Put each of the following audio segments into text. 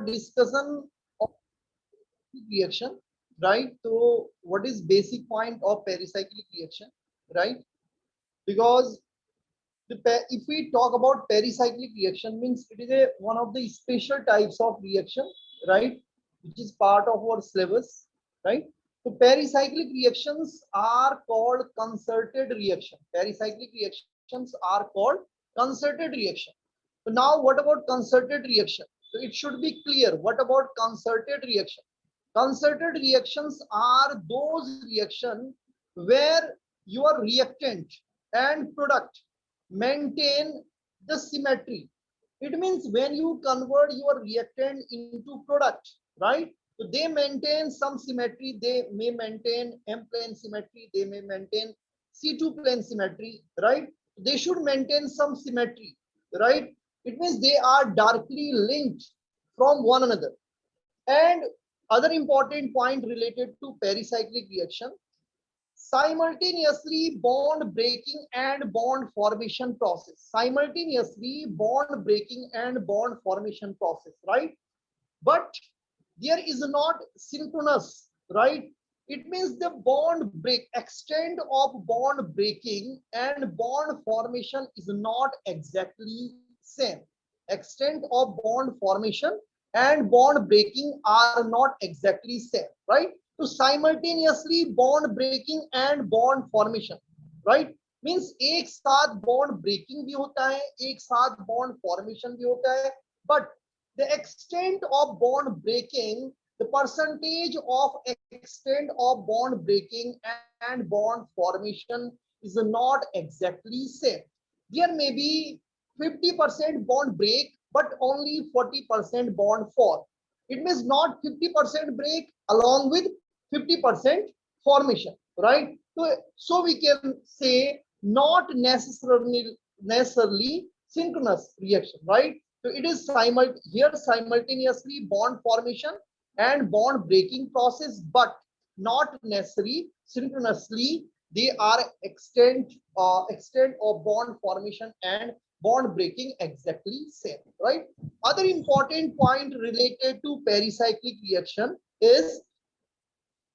discussion of reaction, right? So what is basic point of pericyclic reaction, right? Because if we talk about pericyclic reaction, means it is a one of the special types of reaction, right? Which is part of our syllabus, right? So pericyclic reactions are called concerted reaction. Pericyclic reactions are called concerted reaction. So now what about concerted reaction? So it should be clear. What about concerted reaction? Concerted reactions are those reactions where your reactant and product maintain the symmetry. It means when you convert your reactant into product, right? So they maintain some symmetry. They may maintain M plane symmetry. They may maintain C2 plane symmetry, right? They should maintain some symmetry, right? It means they are darkly linked from one another. And other important point related to pericyclic reaction, simultaneously bond breaking and bond formation process. Simultaneously bond breaking and bond formation process, right? But there is not synchronous, right? It means the bond break, extent of bond breaking and bond formation is not exactly same. Extent of bond formation and bond breaking are not exactly same, right? So simultaneously bond breaking and bond formation, right? Means एक साथ bond breaking भी होता है, एक साथ bond formation भी होता है, but the extent of bond breaking, the percentage of extent of bond breaking and bond formation is not exactly same. There may be 50% bond break, but only 40% bond form. It means not 50% break along with 50% formation, right? So we can say not necessarily synchronous reaction, right? So it is here simultaneously bond formation and bond breaking process, but not necessarily synchronously. They are extent of bond formation and bond breaking exactly same, right? Other important point related to pericyclic reaction is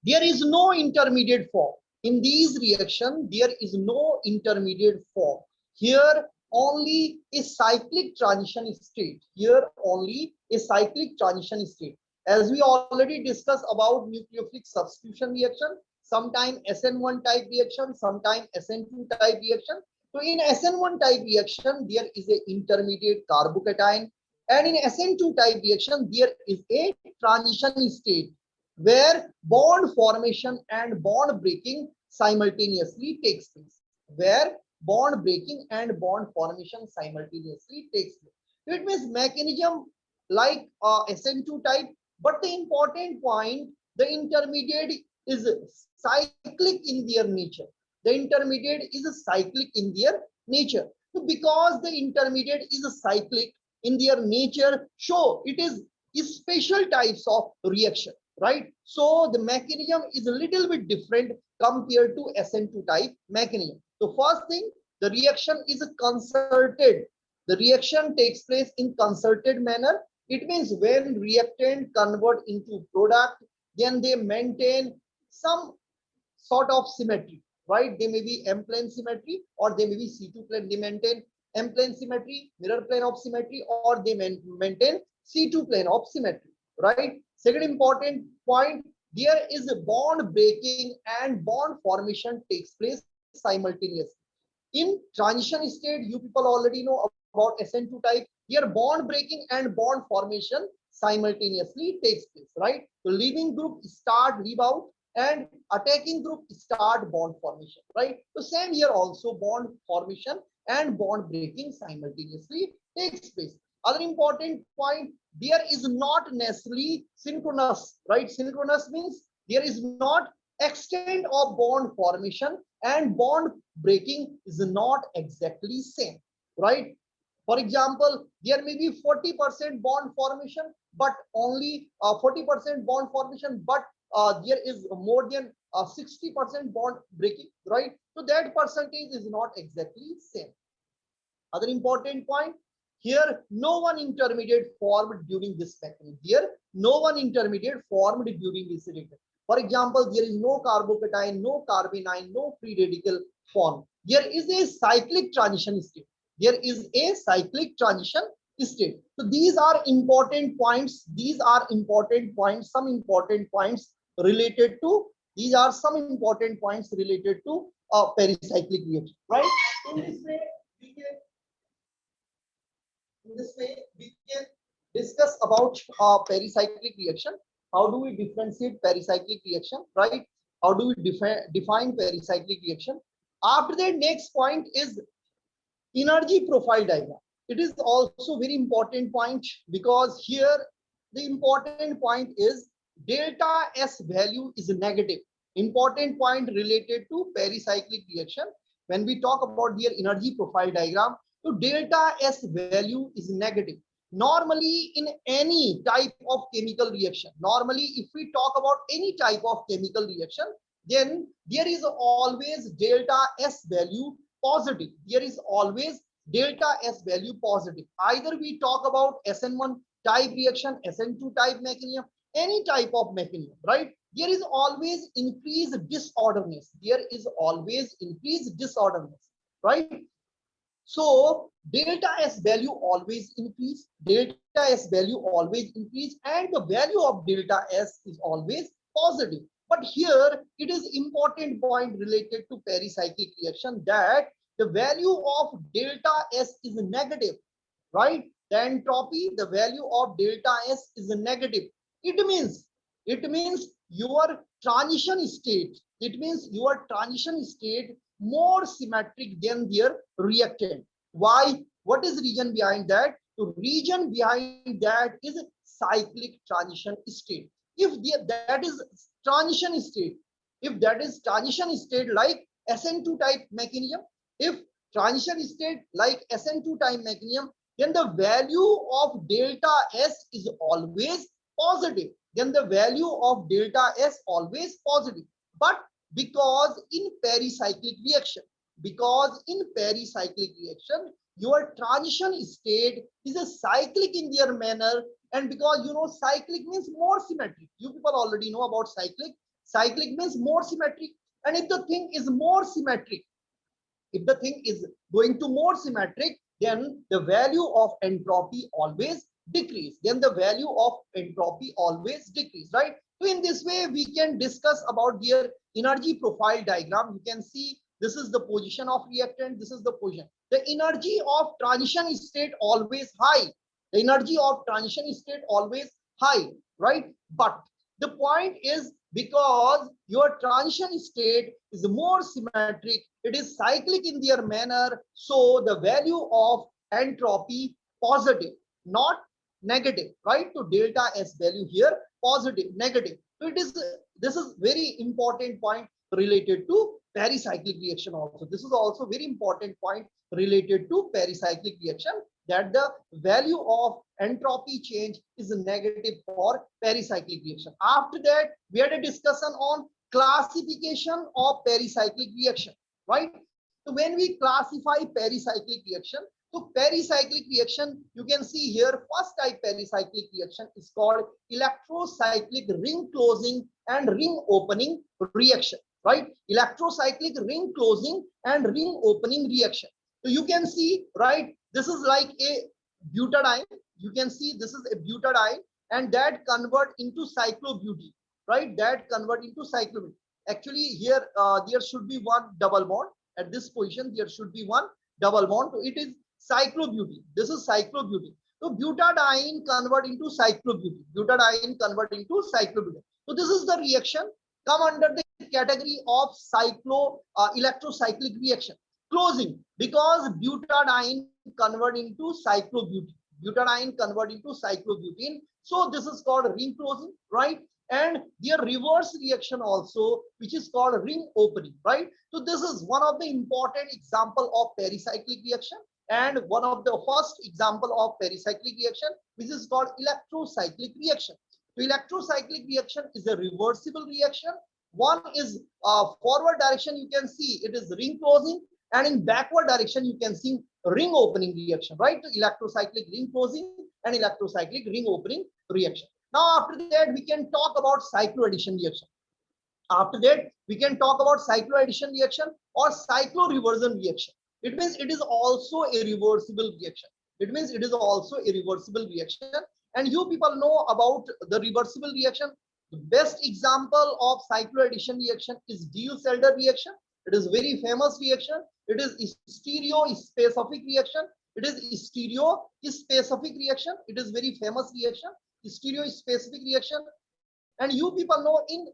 there is no intermediate form. In these reactions, there is no intermediate form. Here only a cyclic transition state. Here only a cyclic transition state. As we already discussed about nucleophilic substitution reaction, sometime SN1 type reaction, sometime SN2 type reaction. So in SN1 type reaction, there is a intermediate carbocation, and in SN2 type reaction, there is a transition state where bond formation and bond breaking simultaneously takes place. Where bond breaking and bond formation simultaneously takes place. So it means mechanism like SN2 type, but the important point, the intermediate is cyclic in their nature. The intermediate is cyclic in their nature. So because the intermediate is cyclic in their nature, so it is special types of reaction, right? So the mechanism is a little bit different compared to SN2 type mechanism. So first thing, the reaction is concerted. The reaction takes place in concerted manner. It means when reactant convert into product, then they maintain some sort of symmetry, right? They may be M plane symmetry or they may be C2 plane. They maintain M plane symmetry, mirror plane of symmetry, or they maintain C2 plane of symmetry, right? Second important point, there is a bond breaking and bond formation takes place simultaneously. In transition state, you people already know about SN2 type. Here bond breaking and bond formation simultaneously takes place, right? So leaving group start rebound and attacking group start bond formation, right? So same here also bond formation and bond breaking simultaneously takes place. Other important point, there is not necessarily synchronous, right? Synchronous means there is not extent of bond formation and bond breaking is not exactly same, right? For example, there may be 40% bond formation, but only 40% bond formation, but there is more than 60% bond breaking, right? So that percentage is not exactly same. Other important point, Here, no one intermediate formed during this mechanism. Here, no one intermediate formed during this reaction. For example, there is no carbocation, no carbanion, no free radical form. There is a cyclic transition state. There is a cyclic transition state. So these are important points. These are important points. Some important points related to. These are some important points related to pericyclic reaction. Right. In this way, we can discuss about pericyclic reaction. How do we differentiate pericyclic reaction, right? How do we define pericyclic reaction? After that, next point is energy profile diagram. It is also very important point because here the important point is delta S value is negative. Important point related to pericyclic reaction. When we talk about their energy profile diagram, so delta S value is negative. Normally in any type of chemical reaction, normally if we talk about any type of chemical reaction, then there is always delta S value positive. There is always delta S value positive. Either we talk about SN1 type reaction, SN2 type mechanism, any type of mechanism, right? There is always increased disorderness. There is always increased disorderness, right? So delta S value always increase, delta S value always increase, and the value of delta S is always positive. But here it is important point related to pericyclic reaction that the value of delta S is negative, right? The entropy, the value of delta S is negative. It means your transition state, it means your transition state more symmetric than their reactant. Why? What is reason behind that? The reason behind that is cyclic transition state. If that is transition state, if that is transition state like SN2 type mechanism, if transition state like SN2 type mechanism, then the value of delta S is always positive. Then the value of delta S always positive. But because in pericyclic reaction, your transition state is a cyclic in their manner, and because you know cyclic means more symmetric. You people already know about cyclic. Cyclic means more symmetric, and if the thing is more symmetric, if the thing is going to more symmetric, then the value of entropy always decrease. Then the value of entropy always decrease, right? So in this way, we can discuss about their energy profile diagram. You can see this is the position of reactant, this is the position. The energy of transition state always high. The energy of transition state always high, right? But the point is because your transition state is more symmetric, it is cyclic in their manner, so the value of entropy positive, not negative, right? So delta S value here positive, negative. So it is, this is very important point related to pericyclic reaction also. This is also very important point related to pericyclic reaction, that the value of entropy change is negative for pericyclic reaction. After that, we had a discussion on classification of pericyclic reaction, right? So when we classify pericyclic reaction, so pericyclic reaction, you can see here, first type pericyclic reaction is called electrocyclic ring closing and ring opening reaction, right? Electrocyclic ring closing and ring opening reaction. So you can see, right, this is like a butadiene. You can see this is a butadiene, and that convert into cyclobutene, right? That convert into cyclobutene. Actually, here there should be one double bond. At this position, there should be one double bond. So it is cyclobutene. This is cyclobutene. So butadiene convert into cyclobutene. Butadiene convert into cyclobutene. So this is the reaction come under the category of electrocyclic reaction. Closing, because butadiene convert into cyclobutene. Butadiene convert into cyclobutene. So this is called ring closing, right? And their reverse reaction also, which is called ring opening, right? So this is one of the important example of pericyclic reaction, and one of the first example of pericyclic reaction, which is called electrocyclic reaction. So electrocyclic reaction is a reversible reaction. One is forward direction, you can see it is ring closing, and in backward direction you can see ring opening reaction, right? Electrocyclic ring closing and electrocyclic ring opening reaction. Now, after that, we can talk about cycloaddition reaction. After that, we can talk about cycloaddition reaction or cycloreversion reaction. It means it is also a reversible reaction. It means it is also a reversible reaction. And you people know about the reversible reaction. The best example of cycloaddition reaction is Diels-Alder reaction. It is very famous reaction. It is stereospecific reaction. It is stereospecific reaction. It is very famous reaction. Stereospecific reaction. And you people know in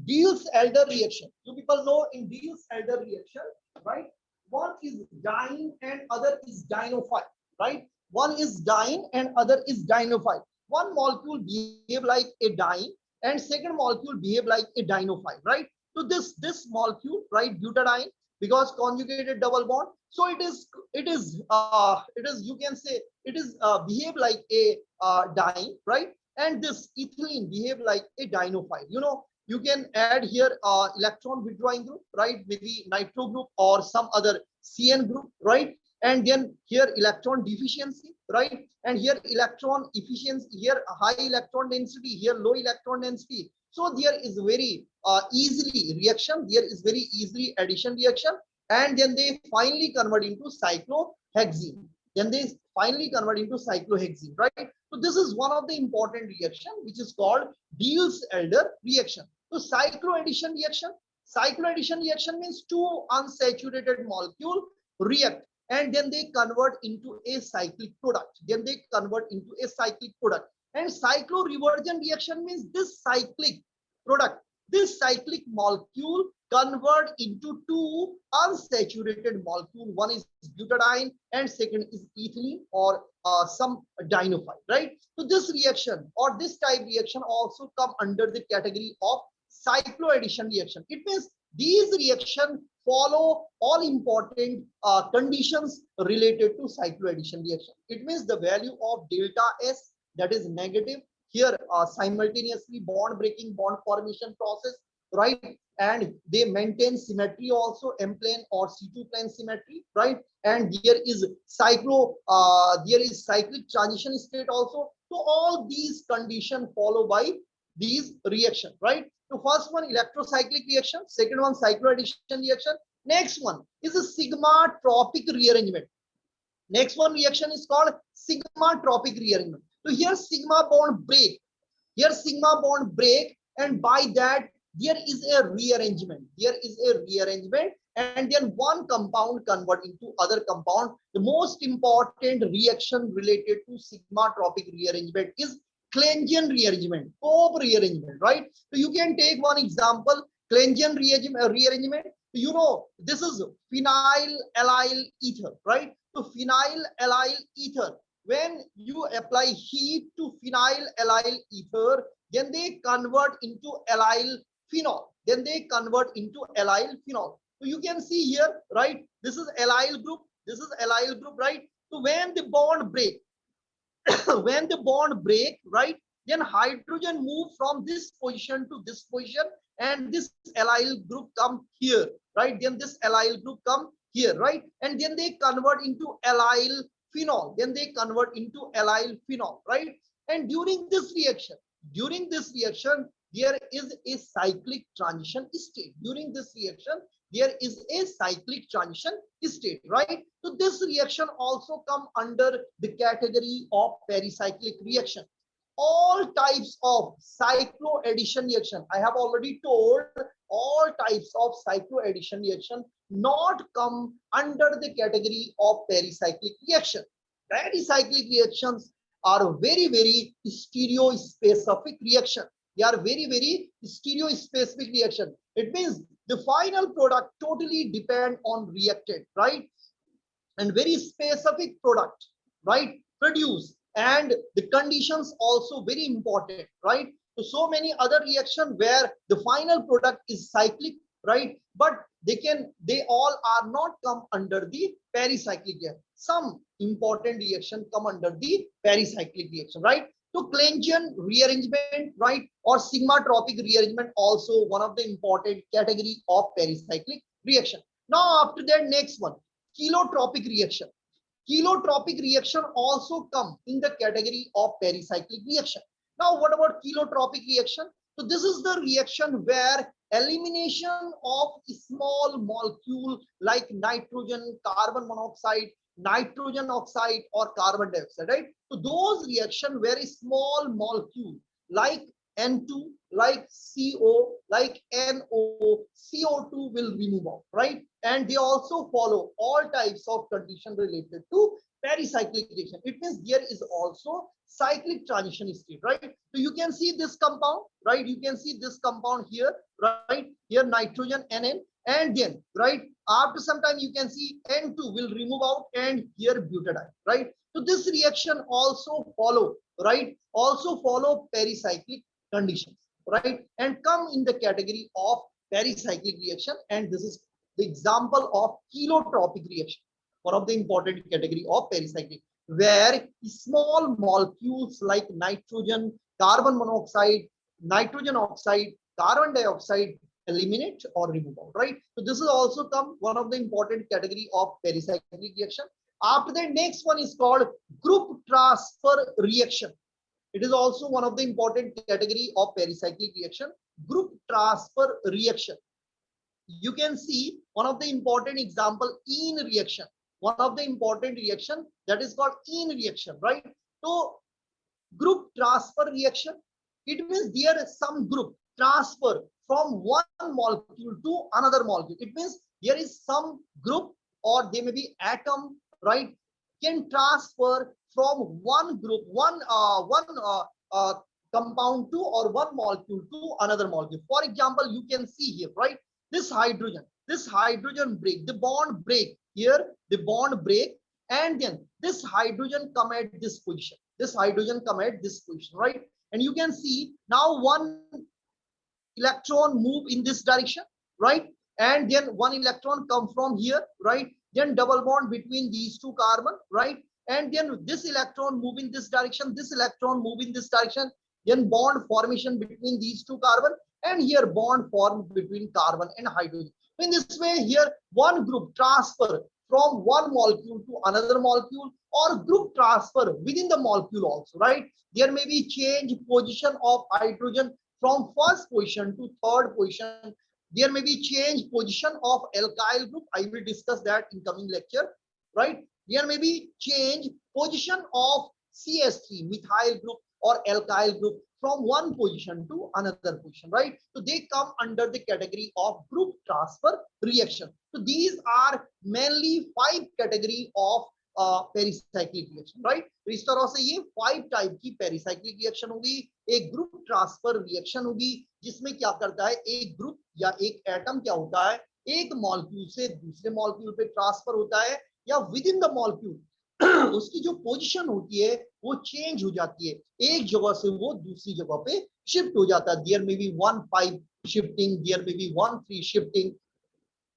Diels-Alder reaction. You people know in Diels-Alder reaction, right? One is diene and other is dienophile, right? One is diene and other is dienophile. One molecule behave like a diene and second molecule behave like a dienophile, right? So this molecule, right, butadiene, because conjugated double bond, so it is you can say it is behave like a diene, right? And this ethylene behave like a dienophile. You know, you can add here electron withdrawing group, right? Maybe nitro group or some other CN group, right? And then here electron deficiency, right? And here electron efficiency, here high electron density, here low electron density. So there is very easily reaction, there is very easily addition reaction, and then they finally convert into cyclohexene. Then they finally convert into cyclohexene, right? So this is one of the important reaction which is called Diels-Alder reaction. So cycloaddition reaction means two unsaturated molecule react and then they convert into a cyclic product. Then they convert into a cyclic product. And cycloreversion reaction means this cyclic product, this cyclic molecule convert into two unsaturated molecule. One is butadiene and second is ethylene or some dienophile, right? So this reaction or this type reaction also come under the category of cycloaddition reaction. It means these reactions follow all important conditions related to cycloaddition reaction. It means the value of delta S, that is negative. Here simultaneously bond breaking, bond formation process, right? And they maintain symmetry also, M plane or C2 plane symmetry, right? And there is cyclic transition state also. So all these conditions follow by these reaction, right? So first one electrocyclic reaction, second one cycloaddition reaction. Next one is a sigma tropic rearrangement. Next one reaction is called sigma tropic rearrangement. So here sigma bond break. Here sigma bond break, and by that there is a rearrangement. There is a rearrangement, and then one compound convert into other compound. The most important reaction related to sigma tropic rearrangement is Clenzian rearrangement, Cobb rearrangement, right? So you can take one example, Clenzian rearrangement. You know, this is phenyl-allyl ether, right? So phenyl-allyl ether, when you apply heat to phenyl-allyl ether, then they convert into allyl phenol. Then they convert into allyl phenol. So you can see here, right? This is allyl group. This is allyl group, right? So when the bond break, when the bond break, right, then hydrogen move from this position to this position, and this allyl group come here, right? Then this allyl group come here, right? And then they convert into allyl phenol. Then they convert into allyl phenol, right? And during this reaction, there is a cyclic transition state. During this reaction, there is a cyclic transition state, right? So this reaction also come under the category of pericyclic reaction. All types of cycloaddition reaction, I have already told, all types of cycloaddition reaction not come under the category of pericyclic reaction. Pericyclic reactions are very stereospecific reaction. They are very stereospecific reaction. It means the final product totally depend on reactant, right? And very specific product, right, produce, and the conditions also very important, right? So many other reaction where the final product is cyclic, right? But they all are not come under the pericyclic reaction. Some important reaction come under the pericyclic reaction, right? So Clenzian rearrangement, right, or sigma tropic rearrangement also one of the important category of pericyclic reaction. Now after that, next one, chelotropic reaction. Chelotropic reaction also come in the category of pericyclic reaction. Now, what about chelotropic reaction? So this is the reaction where elimination of small molecule like nitrogen, carbon monoxide, nitrogen oxide, or carbon dioxide, right? So those reaction very small molecule like N2, like CO, like NO, CO2 will remove out, right? And they also follow all types of condition related to pericyclic reaction. It means there is also cyclic transition state, right? So you can see this compound, right? You can see this compound here, right? Here nitrogen NN, and then, right, after some time you can see N2 will remove out and here butadiene, right? So this reaction also follow, right? Also follow pericyclic conditions, right? And come in the category of pericyclic reaction. And this is the example of chelotropic reaction, one of the important category of pericyclic, where small molecules like nitrogen, carbon monoxide, nitrogen oxide, carbon dioxide eliminate or remove out, right? So this is also come one of the important category of pericyclic reaction. After that, next one is called group transfer reaction. It is also one of the important category of pericyclic reaction, group transfer reaction. You can see one of the important example in reaction, one of the important reaction that is called in reaction, right? So group transfer reaction, it means there is some group transfer from one molecule to another molecule. It means there is some group or they may be atom, right, can transfer from one group, one compound to or one molecule to another molecule. For example, you can see here, right, this hydrogen break, the bond break here, the bond break, and then this hydrogen come at this position, this hydrogen come at this position, right? And you can see now one electron move in this direction, right? And then one electron come from here, right? Then double bond between these two carbon, right? And then this electron move in this direction, this electron move in this direction, then bond formation between these two carbon, and here bond formed between carbon and hydrogen. In this way, here one group transfer from one molecule to another molecule, or group transfer within the molecule also, right? There may be change position of hydrogen from first position to third position. There may be change position of alkyl group. I will discuss that in coming lecture, right? There may be change position of CS3 methyl group or alkyl group from one position to another position, right? So they come under the category of group transfer reaction. So these are mainly 5 category of pericyclic reaction, right? तो इस तरह से ये 5 type की pericyclic reaction होगी। एक group transfer reaction होगी जिसमें क्या करता है, एक ग्रुप या एक एटम क्या होता है, एक मॉलिक्यूल से दूसरे मॉलिक्यूल पे ट्रांसफर होता है, या विद इन द मॉलिक्यूल उसकी जो पोजीशन होती है वो चेंज हो जाती है, एक जगह से वो दूसरी जगह पे शिफ्ट हो जाता है। There may be 1 5 shifting, there may be 1 3 shifting,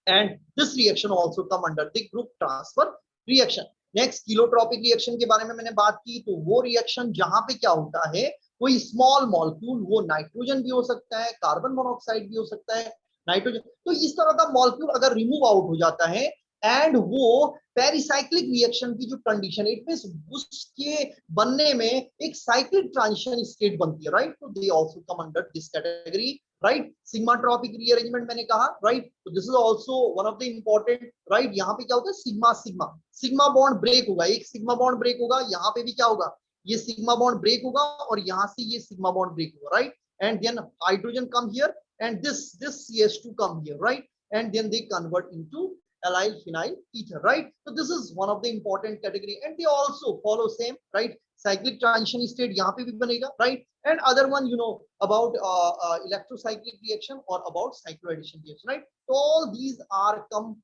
and this reaction also come under the group transfer reaction. Next cheletropic reaction के बारे में मैंने बात की, तो वो रिएक्शन जहां पे क्या होता है, कोई स्मॉल मॉलिक्यूल, वो नाइट्रोजन भी हो सकता है, कार्बन मोनोऑक्साइड भी हो सकता है, नाइट्रोजन, तो इस तरह का मॉलिक्यूल अगर रिमूव आउट हो जाता है एंड वो पेरिसाइक्लिक रिएक्शन की जो कंडीशन, इट मींस उसके बनने में एक साइक्लिक ट्रांजिशन स्टेट बनती है, राइट? तो they also come under this category, right? Sigmatropic rearrangement मैंने कहा, राइट? तो this is also one of the important, right? यहाँ पे क्या होता है, sigma sigma sigma bond break होगा, एक सिग्मा बॉन्ड ब्रेक होगा, यहाँ पे भी क्या होगा, ये सिग्मा बॉन्ड ब्रेक होगा और यहाँ से ये सिग्मा बॉन्ड ब्रेक होगा, right? And then hydrogen come here and this CH2 come here, right? And then they convert into allyl phenyl ether, right? So this is one of the important category, and they also follow same, right? Cyclic transition state यहाँ पे भी बनेगा, right? And other one, you know about electrocyclic reaction or about cycloaddition reaction, right? So all these are come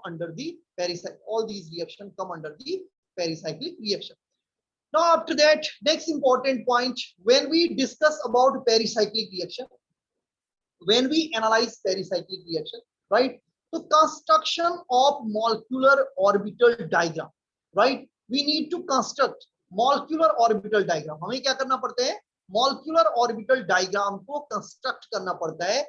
under the pericyclic, all these reaction come under the pericyclic reaction. Now after that, next important point, when we discuss about pericyclic reaction, when we analyze pericyclic reaction, right? So construction of molecular orbital diagram, right? We need to construct molecular orbital diagram. हमें क्या करना पड़ता है, molecular orbital diagram को construct करना पड़ता है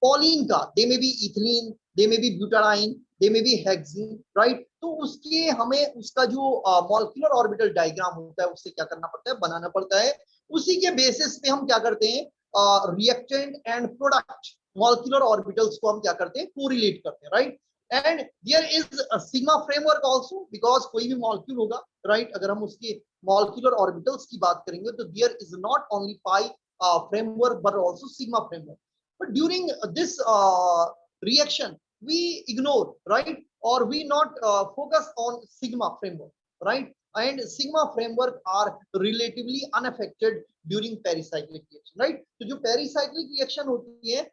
Pauline का, दे में भी ethylene, they may be butadiene, they may be hexane, right. तो उसके हमें उसका जो मॉलिक्यूलर ऑर्बिटल डायग्राम होता है उससे क्या करना पड़ता है, बनाना पड़ता है। उसी के बेसिस पे हम क्या करते हैं, reactant and product molecular orbitals को हम क्या करते हैं, कोरिलेट करते हैं, right. And there is sigma framework also, because कोई भी मॉलिक्यूल होगा, राइट, अगर हम उसके मॉलिक्यूलर ऑर्बिटल्स की बात करेंगे तो there is not only pi framework but also sigma framework. But during this reaction we ignore, right, or we not focus on sigma framework, right, and sigma framework are relatively unaffected during pericyclic reaction, right। तो जो pericyclic reaction होती है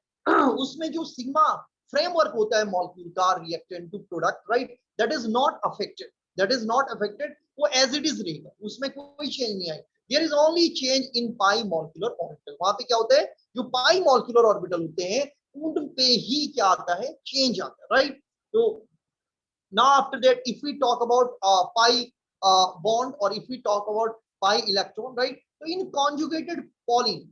उसमें जो sigma framework होता है molecule का reactant to product, right, that is not affected, that is not affected, वो as it is रहेगा, उसमें कोई चेंज नहीं आएगा। There is only change in pi molecular orbital, वहां पे क्या होता है, जो pi molecular orbital होते हैं उन पे ही क्या आता है, चेंज आता है, राइट। तो now after that if we talk about pi bond, or if we talk about pi electron, right, so in conjugated Pauling,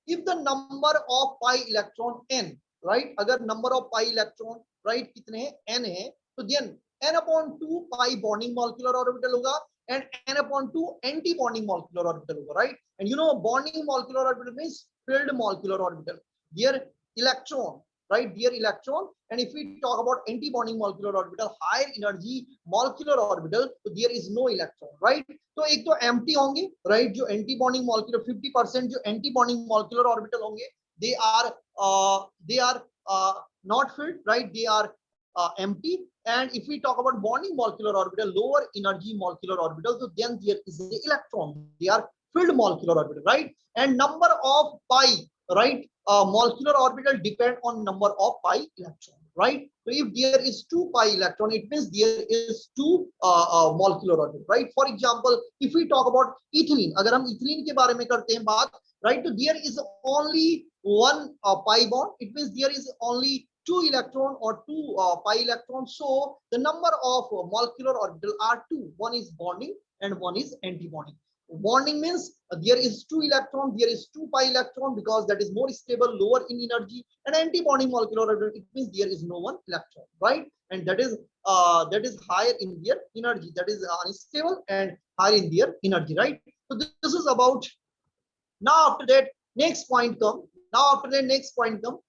if the number of pi electron n, right, अगर number of pi electron, right, कितने हैं, n है, तो then n upon 2 pi bonding molecular orbital होगा and n upon 2 anti bonding molecular orbital होगा, right। and you know bonding molecular orbital means filled molecular orbital, their electron, right, their electron। and if we talk about anti bonding molecular orbital, higher energy molecular orbital, so there is no electron, right। तो एक तो empty होंगे, right, जो anti bonding molecular 50% जो anti bonding molecular orbital होंगे, they are not filled, right, they are empty। and if we talk about bonding molecular orbital, lower energy molecular orbital, so then there is the electron, they are filled molecular orbital, right। and number of pi, right, molecular orbital depend on number of pi electron, right। so if there is 2 pi electron, it means there is 2 molecular orbital, right। for example if we talk about ethylene, अगर हम ethylene के बारे में करते हैं बात, right, so there is only one pi bond, it means there is only 2 electron or 2 pi electrons, so the number of molecular orbital are 2, one is bonding and one is anti-bonding। bonding means there is 2 electron, there is 2 pi electron, because that is more stable, lower in energy, and anti-bonding molecular orbital, it means there is no one electron, right, and that is higher in their energy, that is unstable and higher in their energy, right। so this is about, now after that next point come,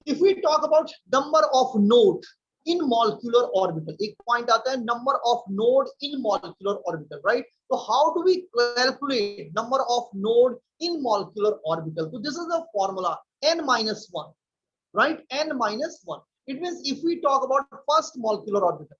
if we talk about number of node in molecular orbital, एक point आता है number of node in molecular orbital, right। so how do we calculate number of node in molecular orbital, so this is the formula n minus 1, right, n minus 1, it means if we talk about first molecular orbital,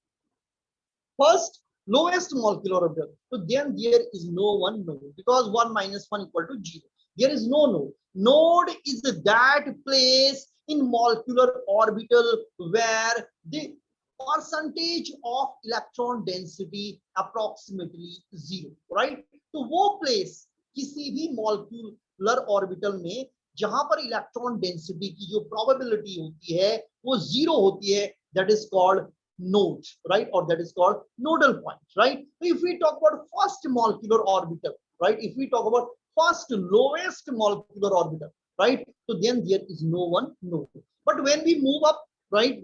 first lowest molecular orbital, so then there is no one node, because 1 minus 1 equal to 0, there is no node, node is that place in molecular orbital where the percentage of electron density approximately 0, right। तो वो place किसी भी molecular orbital में जहां पर electron density की जो probability होती है वो 0 होती है, that is called node, right, or that is called nodal point, right। so if we talk about first molecular orbital, right, if we talk about first lowest molecular orbital, right, so then there is no one node, but when we move up, right,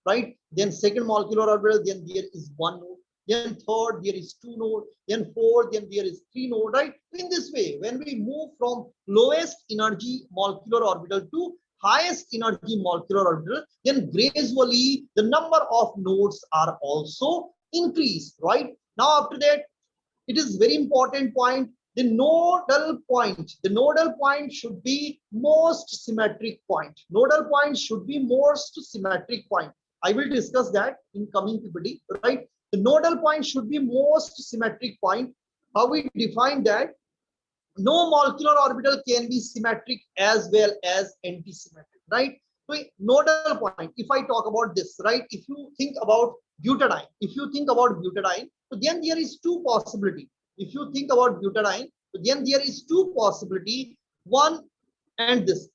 right, then second molecular orbital, then there is one node, then third there is 2 node, then fourth, then there is 3 node, right। in this way when we move from lowest energy molecular orbital to highest energy molecular orbital, then gradually the number of nodes are also increased, right। now after that it is very important point, the nodal point should be most symmetric point, I will discuss that in coming ppt, right। the nodal point should be most symmetric point, how we define that, no molecular orbital can be symmetric as well as anti-symmetric, right। so nodal point, if I talk about this, right, if you think about butadiene, so then there is two possibility, if you think about butadiene, so then there is two possibility, one and this,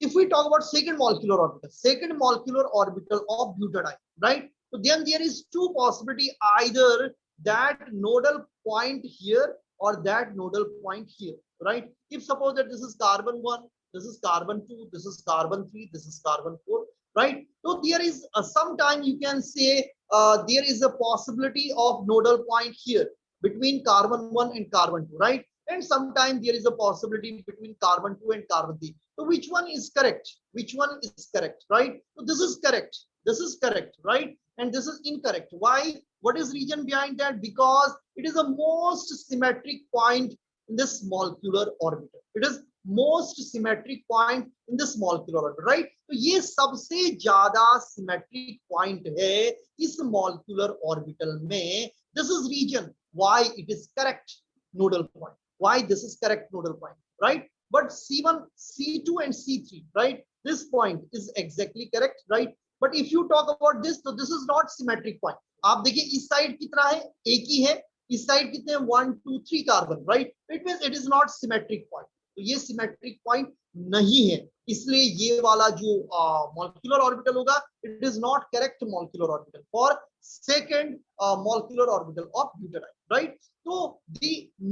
if we talk about second molecular orbital of butadiene, right, so then there is two possibility, either that nodal point here or that nodal point here, right। if suppose that this is carbon 1 this is carbon 2, this is carbon 3, this is carbon 4, right? So there is sometime you can say there is a possibility of nodal point here between carbon 1 and carbon 2, right? And sometimes there is a possibility between carbon 2 and carbon 3. So which one is correct? Which one is correct, right? So this is correct. This is correct, right? And this is incorrect. Why? What is reason behind that? Because it is the most symmetric point in this molecular orbital. It is most symmetric point in this molecular orbital, right? तो ये सबसे ज्यादा symmetric point है इस molecular orbital में. This is reason why it is correct nodal point. Why this is correct nodal point, right? But C1, C2 and C3, right? This point is exactly correct, right? But if you talk about this, so this is not symmetric point. आप देखिए इस side कितना है, एक ही है, इस side कितने हैं, 1 2 3 carbon, right? It means it is not symmetric point. तो ये सिमेट्रिक पॉइंट नहीं है, इसलिए ये वाला जो मॉलिक्यूलर ऑर्बिटल होगा, it is not correct molecular orbital for second molecular orbital of butadiene, right? तो the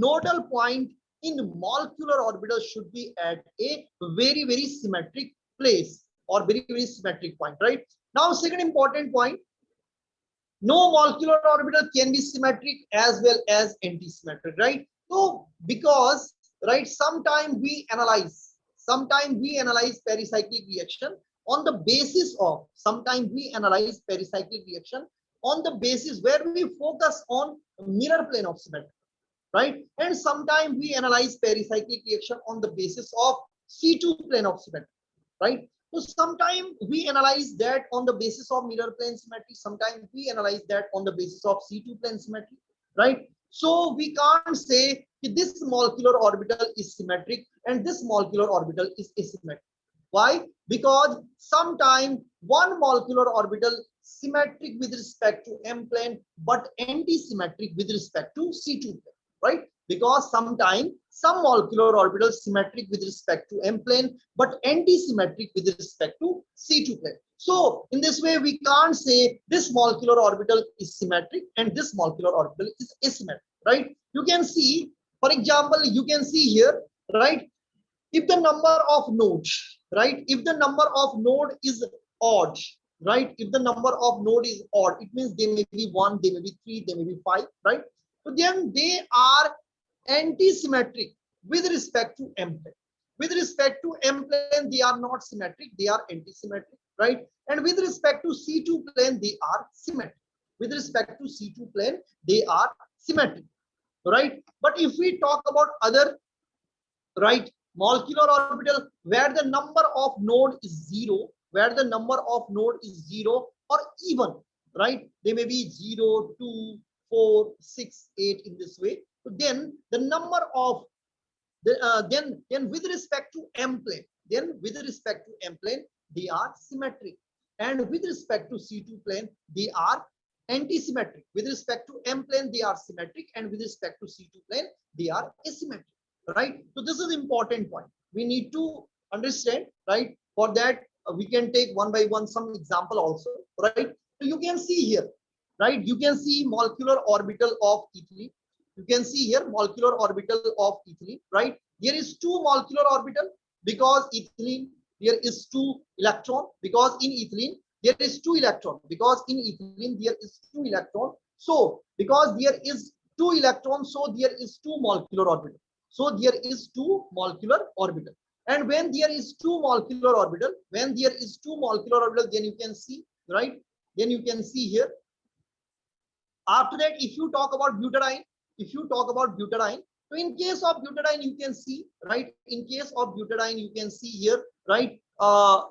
nodal point in molecular orbital should be at a very symmetric place or very symmetric point, right? Now second important point, no molecular orbital can be symmetric as well as anti-symmetric, right? So because, right, sometimes we analyze pericyclic reaction on the basis of, sometimes we analyze pericyclic reaction on the basis where we focus on mirror plane of symmetry, right? And sometimes we analyze pericyclic reaction on the basis of C2 plane of symmetry, right? So sometimes we analyze that on the basis of mirror plane symmetry, sometimes we analyze that on the basis of C2 plane symmetry, right? So we can't say this molecular orbital is symmetric and this molecular orbital is asymmetric. Why? Because sometimes one molecular orbital symmetric with respect to M plane but anti-symmetric with respect to C2 plane, right? Because sometimes some molecular orbitals symmetric with respect to M plane but anti-symmetric with respect to C2 plane. So in this way we can't say this molecular orbital is symmetric and this molecular orbital is asymmetric, right? You can see, for example, you can see here, right, if the number of nodes, right, if the number of node is odd, right, if the number of node is odd, it means they may be 1, they may be 3, they may be 5, right? So then they are anti-symmetric with respect to M plane. With respect to M plane, they are not symmetric, they are anti-symmetric, right? And with respect to C2 plane, they are symmetric. With respect to C2 plane, they are symmetric, right? But if we talk about other, right, molecular orbital where the number of node is 0, where the number of node is 0 or even, right, they may be 0, 2, 4, 6, 8 in this way. So then the number of then with respect to M plane, they are symmetric, and with respect to C2 plane they are anti-symmetric. With respect to M plane they are symmetric, and with respect to C2 plane they are asymmetric, right? So this is important point we need to understand, right? For that we can take one by one some example also, right? So you can see here, right, you can see molecular orbital of ethylene. You can see here molecular orbital of ethylene, right? There is two molecular orbital because ethylene there is two electron, because in ethylene there is two electron, because in ethylene there is two electron. So because there is two electrons, so there is two molecular orbital. So there is two molecular orbital. And when there is two molecular orbital, then you can see, right? Then you can see here. After that, if you talk about butadiene, so in case of butadiene, you can see, right? In case of butadiene, you can see here, right?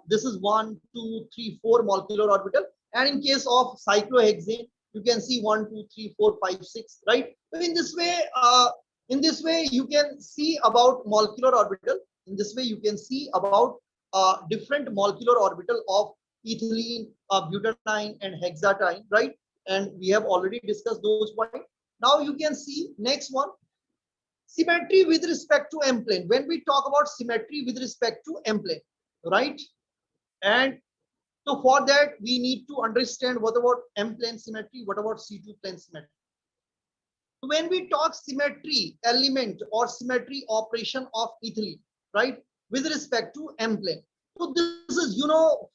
This is 1, 2, 3, 4 molecular orbital. And in case of cyclohexane, you can see 1, 2, 3, 4, 5, 6, right? So in this way, you can see about molecular orbital. In this way, you can see about different molecular orbital of ethylene, butadiene, and hexadiene, right? And we have already discussed those points. Now you can see next one, symmetry with respect to M plane. When we talk about symmetry with respect to M plane, right? And so for that we need to understand what about M plane symmetry, what about C2 plane symmetry. When we talk symmetry element or symmetry operation of ethylene, right? with respect to M plane. So this is,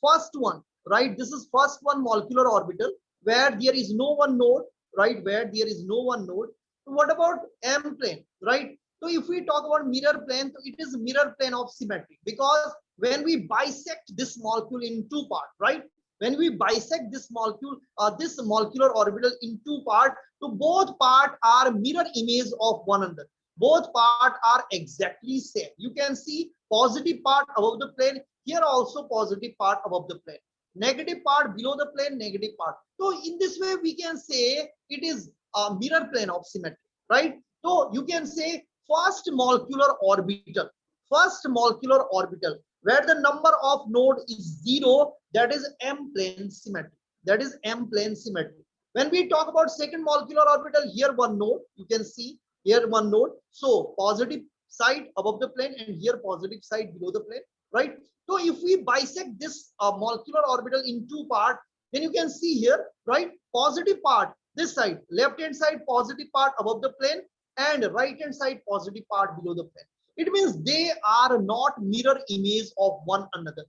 first one, right? This is first one molecular orbital where there is no one node, right? Where there is no one node. So what about M plane, right? So if we talk about mirror plane, so it is mirror plane of symmetry, because when we bisect this molecule in two parts, right? When we bisect this molecular orbital in two parts, so both parts are mirror image of one another. Both parts are exactly same. You can see positive part above the plane, here also positive part above the plane, negative part below the plane, negative part. So in this way we can say it is a mirror plane of symmetry, right? So you can say first molecular orbital where the number of node is 0, that is M plane symmetry. That is M plane symmetry. When we talk about second molecular orbital, here one node, you can see here one node. So positive side above the plane and here positive side below the plane, right? So if we bisect this molecular orbital in two parts, then you can see here, right? Positive part, this side, left hand side positive part above the plane and right hand side positive part below the plane. It means they are not mirror image of one another.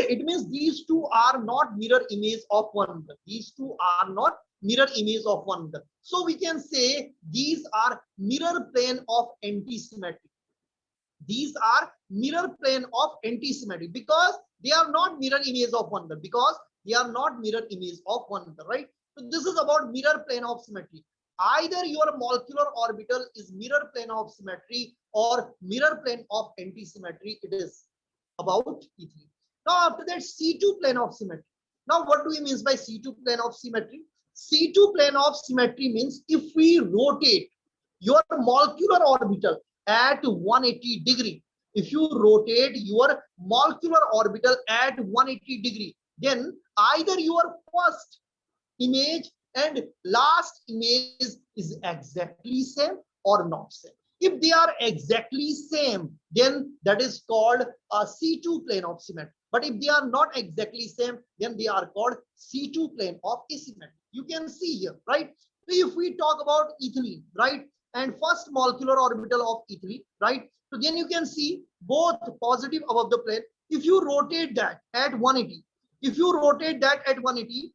It means these two are not mirror image of one another. These two are not mirror image of one another. So we can say these are mirror plane of antisymmetry. These are mirror plane of antisymmetry because they are not mirror image of one another. Because they are not mirror image of one another, right? So this is about mirror plane of symmetry. Either your molecular orbital is mirror plane of symmetry or mirror plane of antisymmetry. It is about E3. Now after that, C2 plane of symmetry. Now what do we mean by C2 plane of symmetry? C2 plane of symmetry means if we rotate your molecular orbital at 180 degree, if you rotate your molecular orbital at 180 degree, then either your first image and last image is exactly same or not same. If they are exactly same, then that is called a C2 plane of symmetry. But if they are not exactly same, then they are called C2 plane of asymmetry. You can see here, right? So if we talk about ethylene, right, and first molecular orbital of ethylene, right, so then you can see both positive above the plane. If you rotate that at 180, if you rotate that at 180,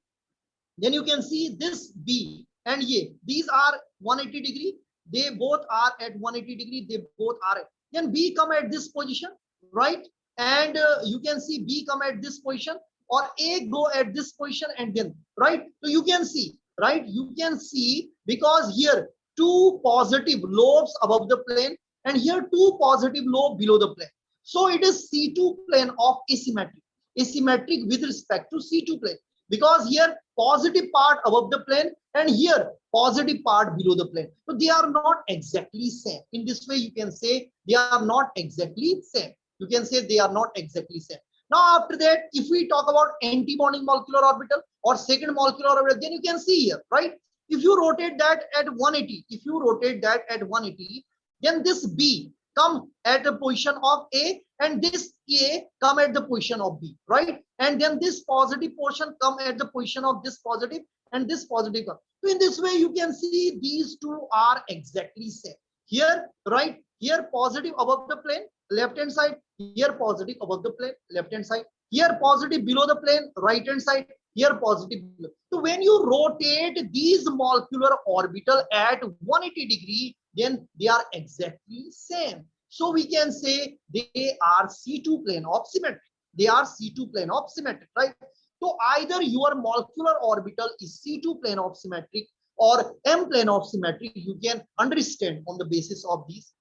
then you can see this B and A, these are 180 degree, they both are at 180 degree, they both are at, then B come at this position, right? And you can see B come at this position or A go at this position and then, right? So you can see, right? You can see because here two positive lobes above the plane and here two positive lobe below the plane. So it is C2 plane of asymmetric, asymmetric with respect to C2 plane, because here positive part above the plane and here positive part below the plane. So they are not exactly same. In this way you can say they are not exactly same. You can say they are not exactly same. Now after that, if we talk about anti-bonding molecular orbital or second molecular orbital, then you can see here, right? If you rotate that at 180, if you rotate that at 180, then this B come at the position of A and this A come at the position of B, right? And then this positive portion come at the position of this positive and this positive come. So in this way you can see these two are exactly same. Here, right, here positive above the plane, left hand side, here positive above the plane, left hand side, here positive below the plane, right hand side, here positive below. So when you rotate these molecular orbital at 180 degree, then they are exactly same. So we can say they are C2 plane of symmetry. They are C2 plane of symmetry, right? So either your molecular orbital is C2 plane of symmetric or M plane of symmetry. You can understand on the basis of these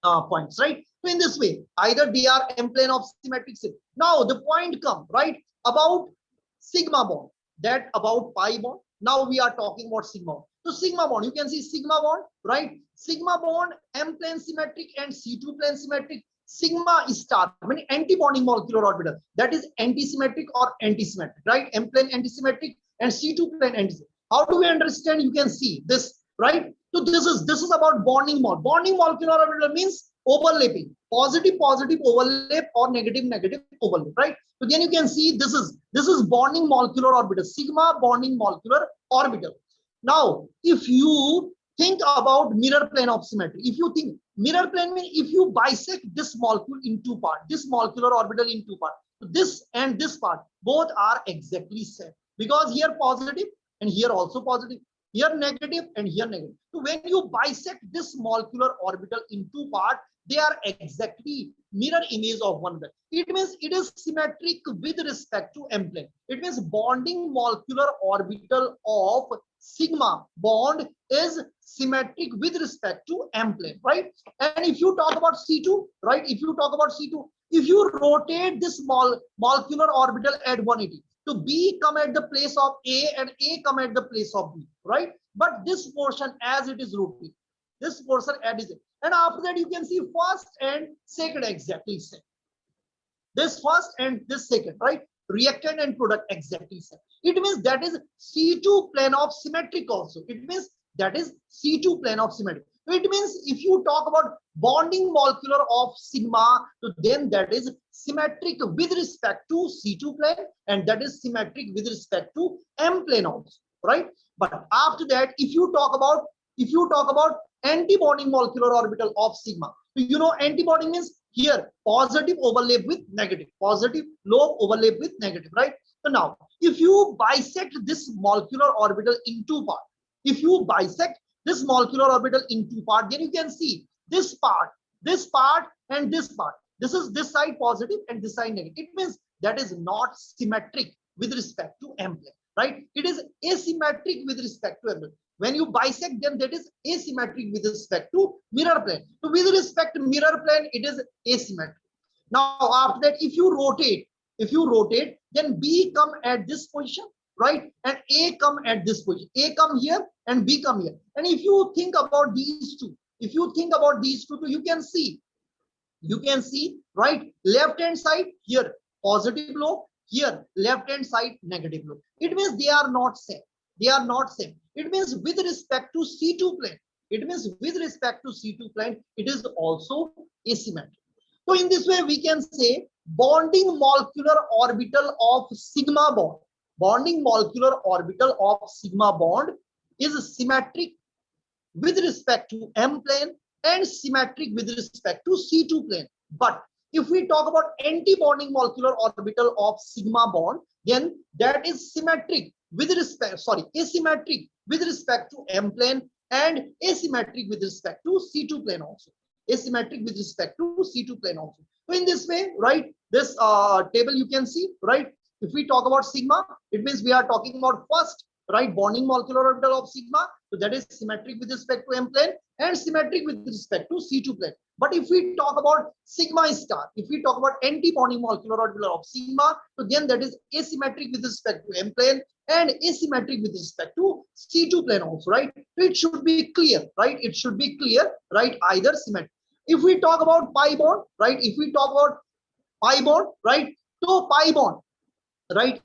points, right? So in this way, either they are M plane of symmetric. Now the point come, right, about sigma bond, that about pi bond. Now we are talking about sigma bond. So sigma bond, you can see sigma bond, right? Sigma bond, M plane symmetric and C2 plane symmetric. Sigma star, I mean anti-bonding molecular orbital, that is antisymmetric or antisymmetric, right? M plane antisymmetric and C2 plane antisymmetric. How do we understand? You can see this, right? So this is about bonding molecule. Bonding molecular orbital means overlapping, positive positive overlap or negative negative overlap, right? So then you can see this is bonding molecular orbital, sigma bonding molecular orbital. Now if you think about mirror plane of symmetry. If you think mirror plane means if you bisect this molecule in two parts, this molecular orbital in two parts, this and this part, both are exactly same, because here positive and here also positive, here negative and here negative. So when you bisect this molecular orbital in two parts, they are exactly mirror image of one plane. It means it is symmetric with respect to M plane. It means bonding molecular orbital of sigma bond is symmetric with respect to M plane, right? And if you talk about C2, right? If you talk about C2, if you rotate this small molecular orbital at 180, so B come at the place of A and A come at the place of B, right? But this portion as it is rotated, this portion as it, and after that you can see first and second exactly same. This first and this second, right? Reactant and product exactly same. It means that is C2 plane of symmetric also. It means that is C2 plane of symmetric. So it means if you talk about bonding molecular of sigma, so then that is symmetric with respect to C2 plane, and that is symmetric with respect to M plane also, right? But after that, if you talk about anti-bonding molecular orbital of sigma, so you know anti-bonding means here positive overlap with negative, positive lobe overlap with negative, right? So now if you bisect this molecular orbital in two parts, if you bisect this molecular orbital in two parts, then you can see this part and this part, this is this side positive and this side negative. It means that is not symmetric with respect to M plane, right? It is asymmetric with respect to M plane. When you bisect them, that is asymmetric with respect to mirror plane. So with respect to mirror plane, it is asymmetric. Now after that, if you rotate, then B come at this position, right? And A come at this position. A come here and B come here. And if you think about these two, you can see, right? Left hand side here positive lobe, here left hand side negative lobe. It means they are not same. They are not same. It means with respect to C2 plane, it is also asymmetric. So in this way, we can say bonding molecular orbital of sigma bond is symmetric with respect to M plane and symmetric with respect to C2 plane. But if we talk about anti-bonding molecular orbital of sigma bond, then that is asymmetric with respect to M plane and asymmetric with respect to C2 plane also. So in this way, right, this table you can see, right? If we talk about sigma, it means we are talking about first, right, bonding molecular orbital of sigma. So that is symmetric with respect to M plane and symmetric with respect to C2 plane. But if we talk about sigma star, if we talk about anti-bonding molecular orbital of sigma, so then that is asymmetric with respect to M plane and asymmetric with respect to C2 plane also, right? So it should be clear, right? Either symmetric. If we talk about pi bond, right? So pi bond, right?